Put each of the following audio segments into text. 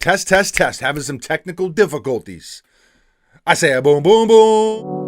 Test, test, test. Having some technical difficulties. I say a boom, boom, boom.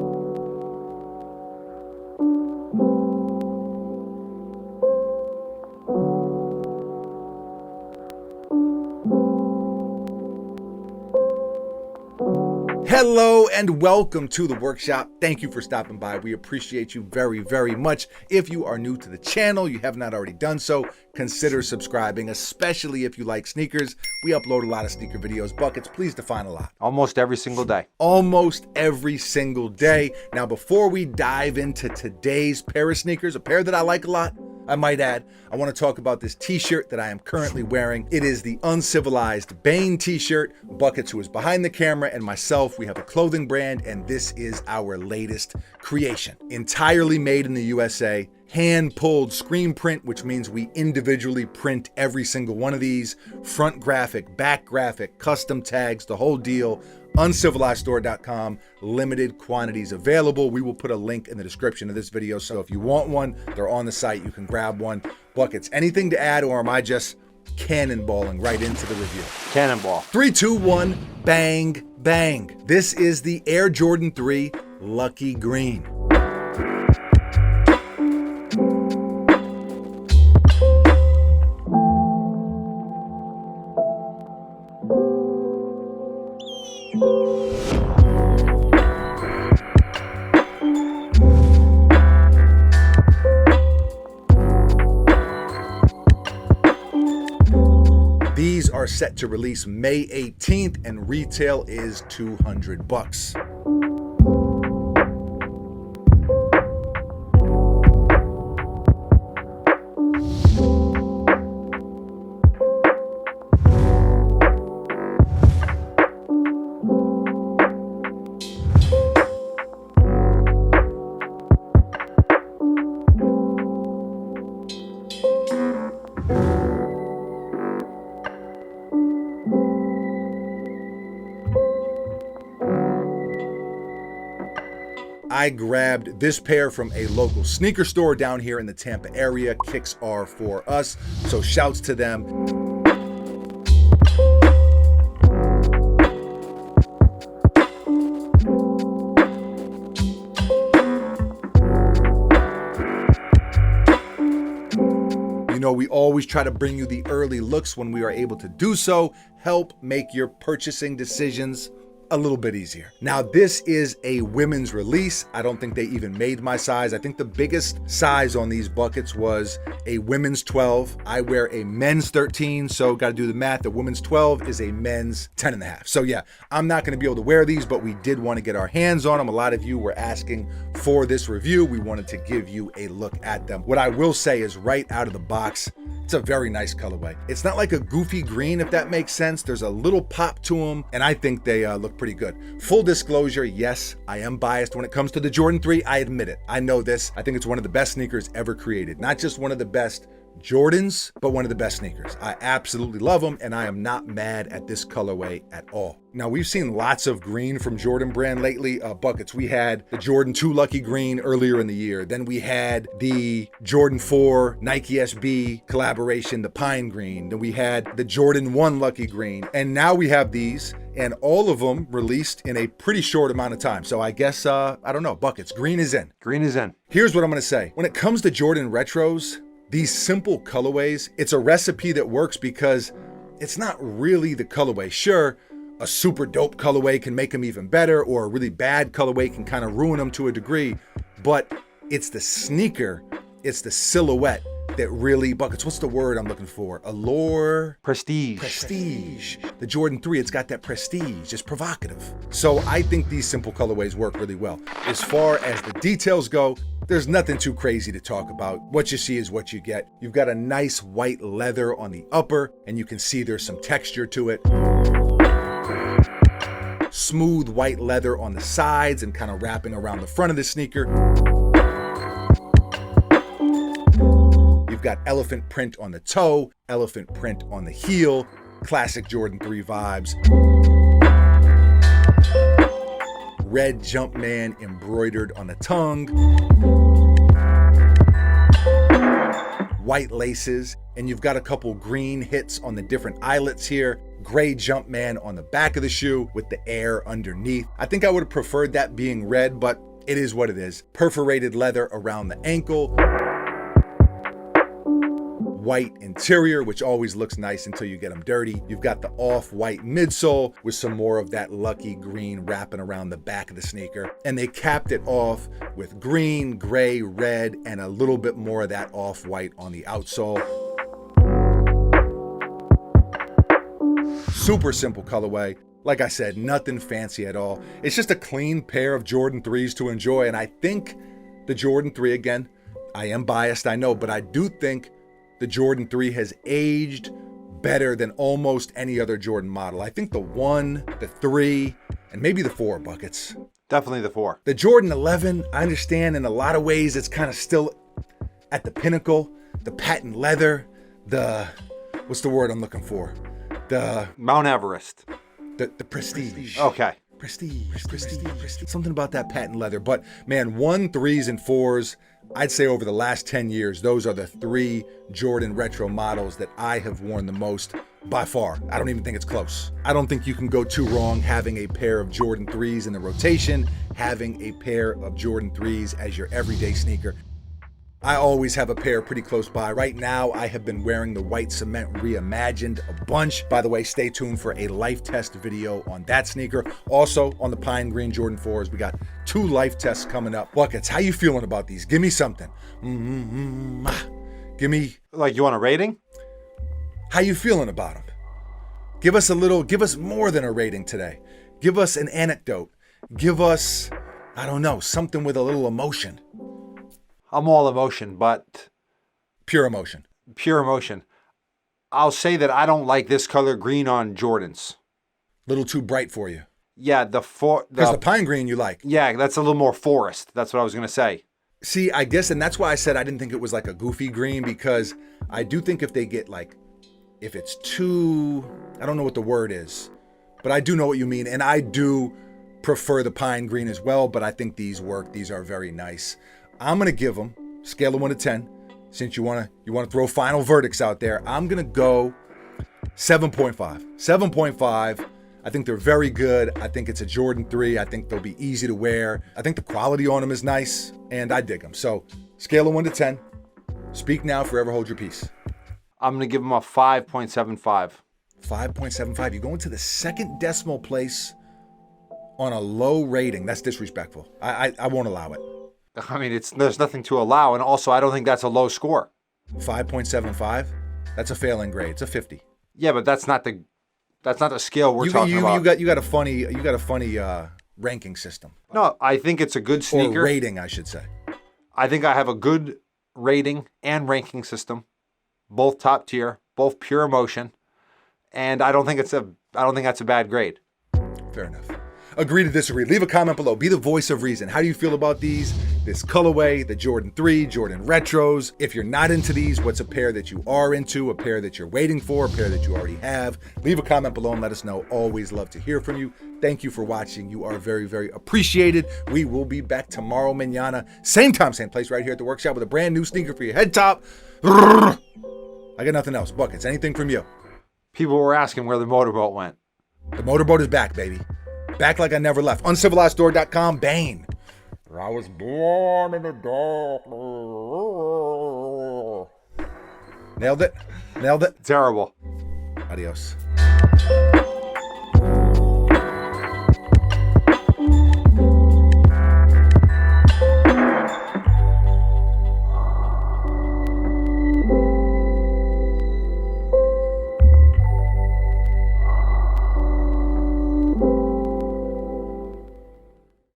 Hello and welcome to the workshop. Thank you for stopping by. We appreciate you very, very much. If you are new to the channel, you have not already done so, consider subscribing, especially if you like sneakers. We upload a lot of sneaker videos. Buckets, please define a lot. Almost every single day. Almost every single day. Now, before we dive into today's pair of sneakers, a pair that I like a lot, I might add, I want to talk about this t-shirt that I am currently wearing. It is the Uncivilized Bane t-shirt. Buckets, who is behind the camera, and myself, we have a clothing brand, and this is our latest creation. Entirely made in the USA, hand-pulled screen print, which means we individually print every single one of these. Front graphic, back graphic, custom tags, the whole deal. Uncivilizedstore.com, limited quantities available. We will put a link in the description of this video, so if you want one, they're on the site, you can grab one. Buckets, anything to add, or am I just cannonballing right into the review? Cannonball. 3, 2, 1, bang, bang. This is the Air Jordan 3 Lucky Green. These are set to release May 18th and retail is $200. I grabbed this pair from a local sneaker store down here in the Tampa area. Kicks are for us, so shouts to them. You know, we always try to bring you the early looks when we are able to do so. Help make your purchasing decisions a little bit easier. Now, this is a women's release. I don't think they even made my size. I think the biggest size on these buckets was a women's 12. I wear a men's 13, so got to do the math. The women's 12 is a men's 10 and a half. So yeah, I'm not going to be able to wear these, but we did want to get our hands on them. A lot of you were asking for this review. We wanted to give you a look at them. What I will say is right out of the box, it's a very nice colorway. It's not like a goofy green, if that makes sense. There's a little pop to them, and I think they look pretty good. Full disclosure, yes, I am biased when it comes to the Jordan 3. I admit it. I know this. I think it's one of the best sneakers ever created. Not just one of the best Jordans, but one of the best sneakers. I absolutely love them, and I am not mad at this colorway at all. Now, we've seen lots of green from Jordan brand lately. Buckets, we had the Jordan 2 Lucky Green earlier in the year. Then we had the Jordan 4 Nike SB collaboration, the Pine Green. Then we had the Jordan 1 Lucky Green. And now we have these, and all of them released in a pretty short amount of time. So I guess, I don't know, Buckets, green is in. Green is in. Here's what I'm gonna say. When it comes to Jordan retros, these simple colorways, it's a recipe that works because it's not really the colorway. Sure, a super dope colorway can make them even better, or a really bad colorway can kind of ruin them to a degree, but it's the sneaker, it's the silhouette that really, Buckets, what's the word I'm looking for? Allure? Prestige. Prestige. The Jordan 3, it's got that prestige, it's provocative. So I think these simple colorways work really well. As far as the details go, there's nothing too crazy to talk about. What you see is what you get. You've got a nice white leather on the upper, and you can see there's some texture to it. Smooth white leather on the sides and kind of wrapping around the front of the sneaker. You've got elephant print on the toe, elephant print on the heel, classic Jordan 3 vibes. Red Jumpman embroidered on the tongue. White laces, and you've got a couple green hits on the different eyelets here. gray Jumpman on the back of the shoe with the air underneath. I think I would have preferred that being red, but it is what it is. Perforated leather around the ankle. White interior, which always looks nice until you get them dirty. You've got the off-white midsole with some more of that lucky green wrapping around the back of the sneaker. And they capped it off with green, gray, red, and a little bit more of that off-white on the outsole. Super simple colorway. Like I said, nothing fancy at all. It's just a clean pair of Jordan 3s to enjoy. And I think the Jordan 3, again, I am biased, I know, but I do think the Jordan 3 has aged better than almost any other Jordan model. I think the 1, the 3, and maybe the 4 buckets. Definitely the 4. The Jordan 11, I understand in a lot of ways it's kind of still at the pinnacle. The patent leather, the, what's the word I'm looking for? The Mount Everest. The prestige. Okay. Prestige. Something about that patent leather. But man, 1, 3s, and 4s, I'd say over the last 10 years, those are the 3 Jordan retro models that I have worn the most by far. I don't even think it's close. I don't think you can go too wrong having a pair of Jordan 3s in the rotation, having a pair of Jordan 3s as your everyday sneaker. I always have a pair pretty close by. Right now, I have been wearing the white cement reimagined a bunch. By the way, stay tuned for a life test video on that sneaker. Also, on the pine green Jordan 4s, we got 2 life tests coming up. Buckets, how you feeling about these? Give me something. Give me... Like, you want a rating? How you feeling about them? Give us more than a rating today. Give us an anecdote. Give us, I don't know, something with a little emotion. I'm all emotion, but... Pure emotion. Pure emotion. I'll say that I don't like this color green on Jordans. Little too bright for you. Yeah, because the pine green you like. Yeah, that's a little more forest. That's what I was going to say. See, I guess, and that's why I said I didn't think it was like a goofy green, because I do think if they get like, if it's too, I don't know what the word is, but I do know what you mean. And I do prefer the pine green as well, but I think these work. These are very nice. I'm going to give them, scale of 1 to 10, since you want to throw final verdicts out there, I'm going to go 7.5. 7.5. I think they're very good. I think it's a Jordan 3. I think they'll be easy to wear. I think the quality on them is nice, and I dig them. So, scale of 1 to 10. Speak now, forever hold your peace. I'm going to give them a 5.75. 5.75. You're going to the second decimal place on a low rating. That's disrespectful. I won't allow it. I mean, there's nothing to allow, and also I don't think that's a low score. 5.75. That's a failing grade. It's a 50. Yeah, but that's not the scale we're talking about. You got a funny ranking system. No, I think it's a good sneaker. Or rating, I should say. I think I have a good rating and ranking system, both top tier, both pure emotion, and I don't think that's a bad grade. Fair enough. Agree to disagree. Leave a comment below. Be the voice of reason. How do you feel about these? This colorway, the Jordan 3, Jordan Retros. If you're not into these, what's a pair that you are into, a pair that you're waiting for, a pair that you already have? Leave a comment below and let us know. Always love to hear from you. Thank you for watching. You are very, very appreciated. We will be back tomorrow, mañana. Same time, same place, right here at the workshop with a brand new sneaker for your head top. I got nothing else. Buckets, anything from you? People were asking where the motorboat went. The motorboat is back, baby. Back like I never left. Uncivilizedstore.com, Bane. I was born in the dark. Nailed it. Terrible. Adios.